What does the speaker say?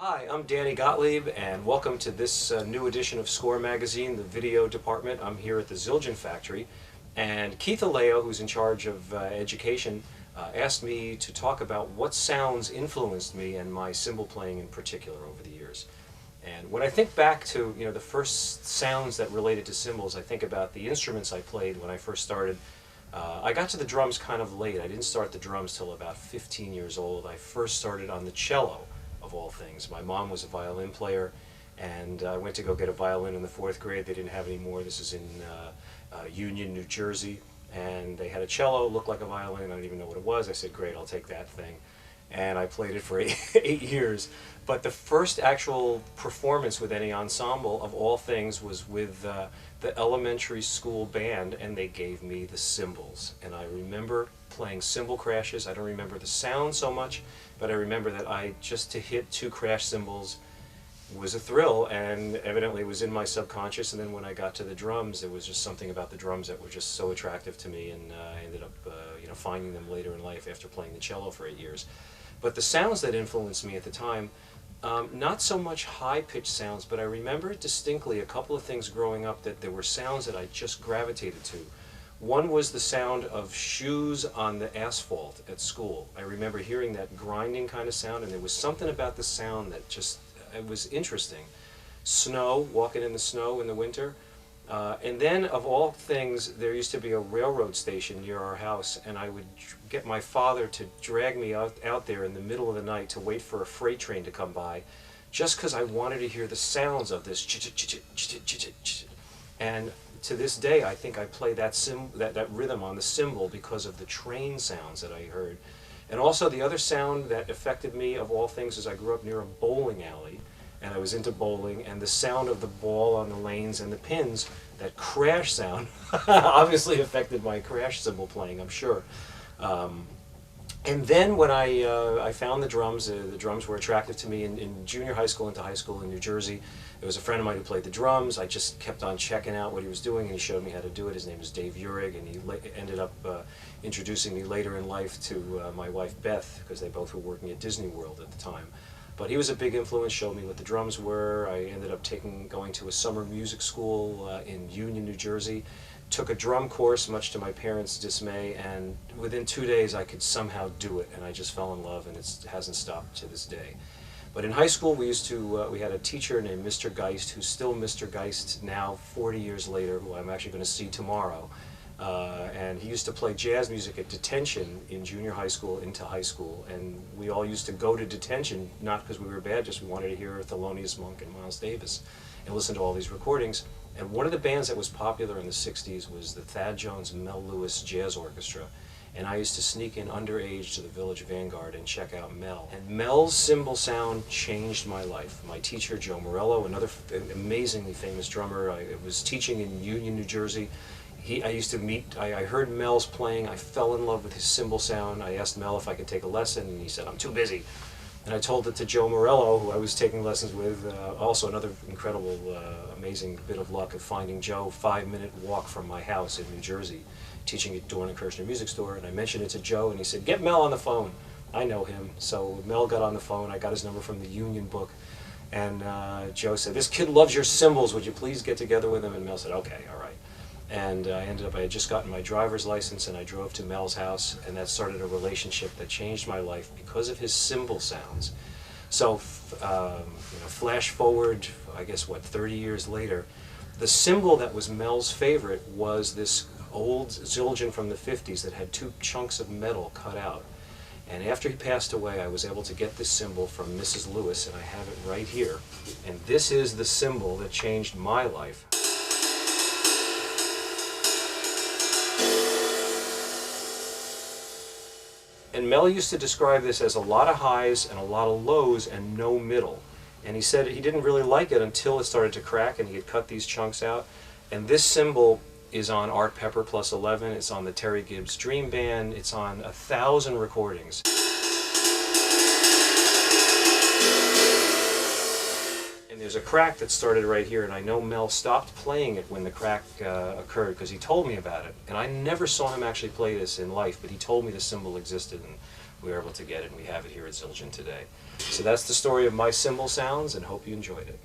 Hi, I'm Danny Gottlieb, and welcome to this new edition of Score Magazine, the video department. I'm here at the Zildjian factory, and Keith Aleo, who's in charge of education, asked me to talk about what sounds influenced me and my cymbal playing in particular over the years. And when I think back to the first sounds that related to cymbals, I think about the instruments I played when I first started. I got to the drums kind of late. I didn't start the drums till about 15 years old. I first started on the cello, of all things. My mom was a violin player, and I went to go get a violin in the 4th grade. They didn't have any more. This is in Union, New Jersey, and they had a cello, looked like a violin. I didn't even know what it was. I said, great, I'll take that thing. And I played it for eight years. But the first actual performance with any ensemble, of all things, was with the elementary school band, and they gave me the cymbals. And I remember playing cymbal crashes. I don't remember the sound so much, but I remember that just to hit 2 crash cymbals was a thrill, and evidently it was in my subconscious. And then when I got to the drums, there was just something about the drums that were just so attractive to me, and I ended up finding them later in life after playing the cello for 8 years. But the sounds that influenced me at the time, not so much high-pitched sounds, but I remember distinctly a couple of things growing up that there were sounds that I just gravitated to. One was the sound of shoes on the asphalt at school. I remember hearing that grinding kind of sound, and there was something about the sound that just, it was interesting. Snow, walking in the snow in the winter. And then, of all things, there used to be a railroad station near our house, and I would get my father to drag me out there in the middle of the night to wait for a freight train to come by, just because I wanted to hear the sounds of this ch-ch-ch-ch-ch-ch-ch. And to this day, I think I play that rhythm on the cymbal because of the train sounds that I heard. And also the other sound that affected me, of all things, is I grew up near a bowling alley, and I was into bowling, and the sound of the ball on the lanes and the pins, that crash sound, obviously affected my crash cymbal playing, I'm sure. And then when I found the drums were attractive to me in junior high school, into high school in New Jersey. There was a friend of mine who played the drums. I just kept on checking out what he was doing, and he showed me how to do it. His name is Dave Urig, and he ended up introducing me later in life to my wife Beth, because they both were working at Disney World at the time. But he was a big influence, showed me what the drums were. I ended up going to a summer music school in Union, New Jersey. Took a drum course, much to my parents' dismay, and within 2 days I could somehow do it, and I just fell in love, and it hasn't stopped to this day. But in high school we had a teacher named Mr. Geist, who's still Mr. Geist now, 40 years later, who I'm actually going to see tomorrow. And he used to play jazz music at detention in junior high school into high school, and we all used to go to detention, not because we were bad, just we wanted to hear Thelonious Monk and Miles Davis and listen to all these recordings. And one of the bands that was popular in the 60s was the Thad Jones Mel Lewis Jazz Orchestra, and I used to sneak in underage to the Village Vanguard and check out Mel. And Mel's cymbal sound changed my life. My teacher, Joe Morello, another amazingly famous drummer, I was teaching in Union, New Jersey. I heard Mel's playing, I fell in love with his cymbal sound. I asked Mel if I could take a lesson, and he said, I'm too busy. And I told it to Joe Morello, who I was taking lessons with, also another incredible, amazing bit of luck of finding Joe, 5-minute walk from my house in New Jersey, teaching at Dorn and Kirshner Music Store. And I mentioned it to Joe, and he said, get Mel on the phone. I know him. So Mel got on the phone. I got his number from the Union book. And Joe said, this kid loves your cymbals. Would you please get together with him? And Mel said, okay, all right. And I had just gotten my driver's license, and I drove to Mel's house, and that started a relationship that changed my life because of his cymbal sounds. So, flash forward, I guess, 30 years later, the cymbal that was Mel's favorite was this old Zildjian from the 50s that had 2 chunks of metal cut out. And after he passed away, I was able to get this cymbal from Mrs. Lewis, and I have it right here. And this is the cymbal that changed my life. And Mel used to describe this as a lot of highs and a lot of lows and no middle. And he said he didn't really like it until it started to crack and he had cut these chunks out. And this cymbal is on Art Pepper Plus 11, it's on the Terry Gibbs Dream Band, it's on 1,000 recordings. And there's a crack that started right here, and I know Mel stopped playing it when the crack occurred, because he told me about it. And I never saw him actually play this in life, but he told me the cymbal existed. And we were able to get it, and we have it here at Zildjian today. So that's the story of my cymbal sounds, and hope you enjoyed it.